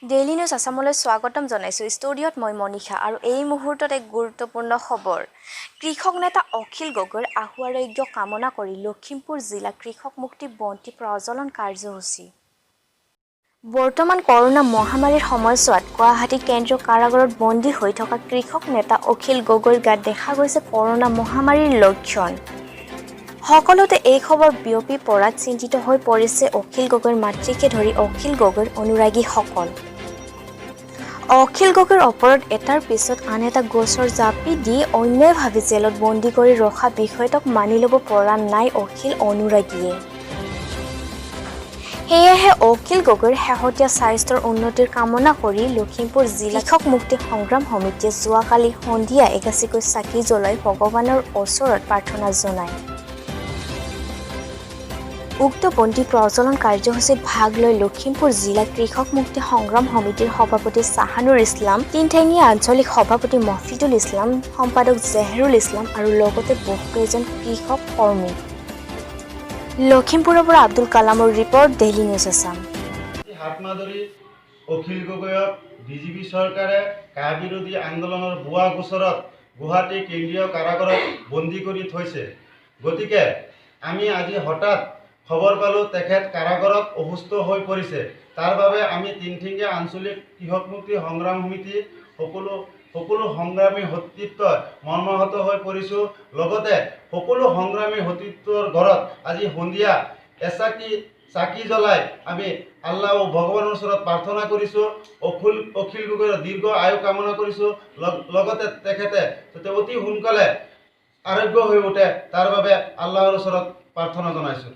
Daily news আসামলৈ স্বাগতম জনাইছোঁ। ষ্টুডিঅ'ত মই মনীষা আৰু এই মুহূৰ্তত এক গুৰুত্বপূৰ্ণ খবৰ। কৃষক নেতা অখিল গগৈৰ আশুআৰোগ্য কামনা কৰি লখিমপুৰ জিলা কৃষক মুক্তি বন্তি প্ৰজ্বলন কাৰ্যসূচী। বৰ্তমান কৰোনা মহামাৰীৰ সময়ছোৱাত গুৱাহাটী কেন্দ্ৰীয় কাৰাগাৰত বন্দী হৈ থকা কৃষক নেতা অখিল গগৈৰ গাত দেখা গৈছে কৰোনা মহামাৰীৰ লক্ষণ। সকলোতে এই খবৰ বিয়পি পৰাত চিন্তিত হৈ পৰিছে অখিল গগৈৰ মাতৃকে ধৰি অখিল গগৈৰ অনুৰাগীসকল। অখিল গগৈৰ ওপৰত এটাৰ পিছত আন এটা গোচৰ জাপি দি অন্যায়ভাৱে জেলত বন্দী কৰি ৰখা বিষয়টোক মানি ল'ব পৰা নাই অখিল অনুৰাগীয়ে। সেয়েহে অখিল গগৈৰ শেহতীয়া স্বাস্থ্যৰ উন্নতিৰ কামনা কৰি লখিমপুৰ জিলা কৃষক মুক্তি সংগ্ৰাম সমিতিয়ে যোৱাকালি সন্ধিয়া এগাছিকৈ চাকি জ্বলাই ভগৱানৰ ওচৰত প্ৰাৰ্থনা জনায়। উক্ত বন্তি প্ৰজ্বলন কাৰ্যসূচীত ভাগ লৈ লখিমপুৰ জিলা কৃষক মুক্তি সংগ্ৰাম সমিতিৰ সভাপতি চাহানুৰ ইছলাম, তিনঠেঙীয়া আঞ্চলিক সভাপতি মফিদুল ইছলাম, সম্পাদক জেহৰুল ইছলাম আৰু লগতে বহুকেইজন কৃষক কৰ্মী। লখিমপুৰৰ পৰা আব্দুল কালামৰ ৰিপৰ্ট, ডেইলি নিউজ আসাম। হাতমাদুৰী অখিল গগৈক বিজেপি চৰকাৰে কা বিৰোধী আন্দোলনৰ ভুৱা গোচৰত গুৱাহাটী কেন্দ্ৰীয় কাৰাগাৰত বন্দী কৰি থৈছে। গতিকে আমি আজি হঠাৎ খবৰ পালোঁ তেখেত কাৰাগাৰত অসুস্থ হৈ পৰিছে। তাৰ বাবে আমি তিনঠেঙীয়া আঞ্চলিক কৃষক মুক্তি সংগ্ৰাম সমিতি সকলো সংগ্ৰামী সতীৰ্থ মৰ্মাহত হৈ পৰিছোঁ। লগতে সকলো সংগ্ৰামী সতীৰ্থৰ ঘৰত আজি সন্ধিয়া চাকি জ্বলাই আমি আল্লাহ ভগৱানৰ ওচৰত প্ৰাৰ্থনা কৰিছোঁ। অখিল গগৈৰ দীৰ্ঘ আয়ু কামনা কৰিছোঁ। লগতে তেখেতে যাতে অতি সোনকালে আৰোগ্য হৈ উঠে তাৰ বাবে আল্লাহৰ ওচৰত প্ৰাৰ্থনা জনাইছোঁ।